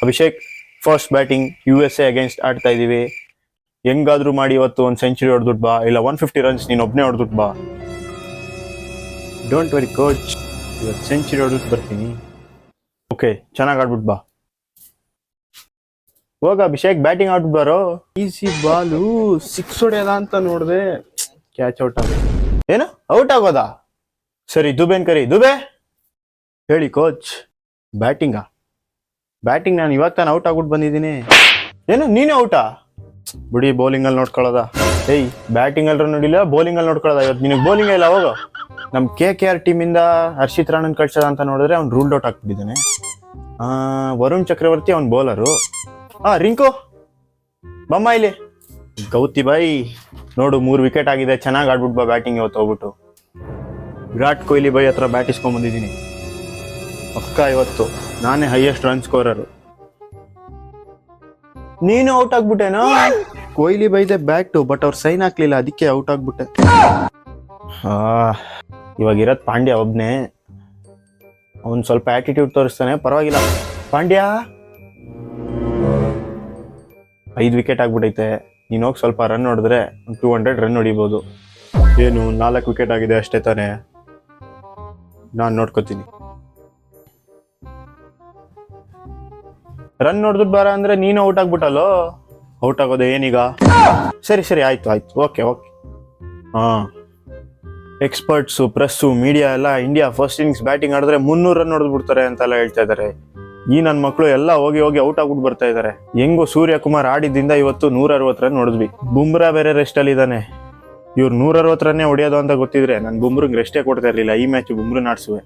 Abhishek first batting USA against ಆಡ್ತಾ ಇದೀವಿ. ಹೆಂಗಾದ್ರೂ ಮಾಡಿ ಇವತ್ತು ಒಂದು ಸೆಂಚುರಿ ಹೊಡೆದ್ಬಿಟ್ ಬಾ, ಇಲ್ಲ 150 ರನ್ಸ್ ನೀನು ಒಬ್ಬನೇ ಹೊಡೆದ್ಬಿಟ್ ಬಾ. ಡೋಂಟ್ ವರಿ ಕೋಚ್, ಇವತ್ತು ಸೆಂಚುರಿ ಹೊಡೆದ್ಬಿಟ್ಟು ಬರ್ತೀನಿ. ಓಕೆ, ಚೆನ್ನಾಗಿ ಆಡ್ಬಿಟ್ ಬಾ. ಹೋಗ ಅಭಿಷೇಕ್, ಬ್ಯಾಟಿಂಗ್ ಆಡ್ಬಿಟ್ ಬಾರೋ. ಈಸಿ ಬಾಲು, 6 ಹೊಡೆಯದ ಅಂತ ನೋಡಿದೆ, ಕ್ಯಾಚ್ ಔಟ್ ಆಗ. ಏನು ಔಟ್ ಆಗೋದಾ? ಸರಿ, ದುಬೇನ್ ಕರಿ. ದುಬೆ ಹೇಳಿ ಕೋಚ್. ಬ್ಯಾಟಿಂಗ್ ನಾನು ಇವಾಗ ತಾನು ಔಟ್ ಆಗ್ಬಿಟ್ಟು ಬಂದಿದ್ದೀನಿ. ಏನು ನೀನೇ ಔಟಾ? ಬಿಡಿ, ಬೌಲಿಂಗಲ್ಲಿ ನೋಡ್ಕೊಳ್ಳೋದ. ಏಯ್, ಬ್ಯಾಟಿಂಗ್ ಅಲ್ಲರೂ ನೋಡಿಲ್ಲ, ಬೌಲಿಂಗಲ್ಲಿ ನೋಡ್ಕೊಳ್ಳೋದ. ಇವತ್ತು ನಿನಗೆ ಬೌಲಿಂಗ್ ಇಲ್ಲ, ಹೋಗೋ. ನಮ್ಮ KKR ಟೀಮಿಂದ ಹರ್ಷಿತ್ ರಾಣನ್ ಕಳ್ಸೋದ ಅಂತ ನೋಡಿದ್ರೆ ಅವ್ನು ರೂಲ್ಡ್ ಔಟ್ ಆಗ್ಬಿಟ್ಟಿದ್ದಾನೆ. ವರುಣ್ ಚಕ್ರವರ್ತಿ ಅವ್ನು ಬೌಲರು. ರಿಂಕು ಬಮ್ಮ ಇಲ್ಲಿ. ಗೌತಿ ಬಾಯಿ ನೋಡು, 3 ವಿಕೆಟ್ ಆಗಿದೆ. ಚೆನ್ನಾಗಿ ಆಡ್ಬಿಟ್ಟು ಬಾ ಬ್ಯಾಟಿಂಗ್ ಇವತ್ತು ಹೋಗ್ಬಿಟ್ಟು. ವಿರಾಟ್ ಕೊಹ್ಲಿ ಬೈ ಹತ್ರ ಬ್ಯಾಟ್ ಇಸ್ಕೊಂಡ್ಬಂದಿದ್ದೀನಿ. ಪಕ್ಕ ಇವತ್ತು ನಾನೇ ಹೈಯೆಸ್ಟ್ ರನ್ ಸ್ಕೋರರು. ನೀನು ಔಟ್ ಆಗ್ಬಿಟ್ಟೆನೋ? ಕೊಹ್ಲಿ ಬೈದೆ ಬ್ಯಾಟು, ಬಟ್ ಅವ್ರು ಸೈನ್ ಹಾಕ್ಲಿಲ್ಲ, ಅದಕ್ಕೆ ಔಟ್ ಆಗ್ಬಿಟ್ಟೆ. ಇವಾಗ ಇರೋದು ಪಾಂಡ್ಯ ಒಬ್ನೇ. ಅವನು ಸ್ವಲ್ಪ ಆಟಿಟ್ಯೂಡ್ ತೋರಿಸ್ತಾನೆ, ಪರವಾಗಿಲ್ಲ. ಪಾಂಡ್ಯ 5 ವಿಕೆಟ್ ಆಗ್ಬಿಟ್ಟೈತೆ. ನೀನು ಹೋಗಿ ಸ್ವಲ್ಪ ರನ್ ಹೊಡೆದ್ರೆ 200 ರನ್ ಹೊಡಿಬೋದು. ಏನು 4 ವಿಕೆಟ್ ಆಗಿದೆ ಅಷ್ಟೇ ತಾನೆ? ನಾನು ನೋಡ್ಕೋತೀನಿ. ರನ್ ನೋಡಿದ್ಬಿಟ್ಟು ಬಾರ ಅಂದ್ರೆ ನೀನು ಔಟ್ ಆಗ್ಬಿಟ್ಟಲ್ಲೋ. ಔಟ್ ಆಗೋದು ಏನೀಗ? ಸರಿ ಆಯ್ತು. ಓಕೆ. ಎಕ್ಸ್ಪರ್ಟ್ಸು, ಪ್ರೆಸ್ಸು, ಮೀಡಿಯಾ ಎಲ್ಲ ಇಂಡಿಯಾ ಫಸ್ಟ್ ಇನ್ನಿಂಗ್ಸ್ ಬ್ಯಾಟಿಂಗ್ ಆಡಿದ್ರೆ 300 ರನ್ ಹೊಡೆದ್ಬಿಡ್ತಾರೆ ಅಂತೆಲ್ಲ ಹೇಳ್ತಾ ಇದ್ದಾರೆ. ಈ ನನ್ನ ಮಕ್ಕಳು ಎಲ್ಲ ಹೋಗಿ ಔಟ್ ಆಗ್ಬಿಟ್ಟು ಬರ್ತಾ ಇದ್ದಾರೆ. ಹೆಂಗೋ ಸೂರ್ಯಕುಮಾರ್ ಆಡಿದ್ದಿಂದ ಇವತ್ತು 160 ರನ್ ಹೊಡೆದ್ವಿ. ಬುಮ್ರಾ ಬೇರೆ ರೆಸ್ಟ್ ಅಲ್ಲಿ ಇದ್ದಾನೆ. ಇವ್ರು 160 ರನ್ನೇ ಹೊಡೆಯೋದು ಅಂತ ಗೊತ್ತಿದ್ರೆ ನಾನು ಬುಮ್ರಂಗೆ ರೆಸ್ಟೇ ಕೊಡ್ತಾ ಇರಲಿಲ್ಲ. ಈ ಮ್ಯಾಚ್ ಬುಮ್ರನ್ನ ಆಡ್ಸುವೆ.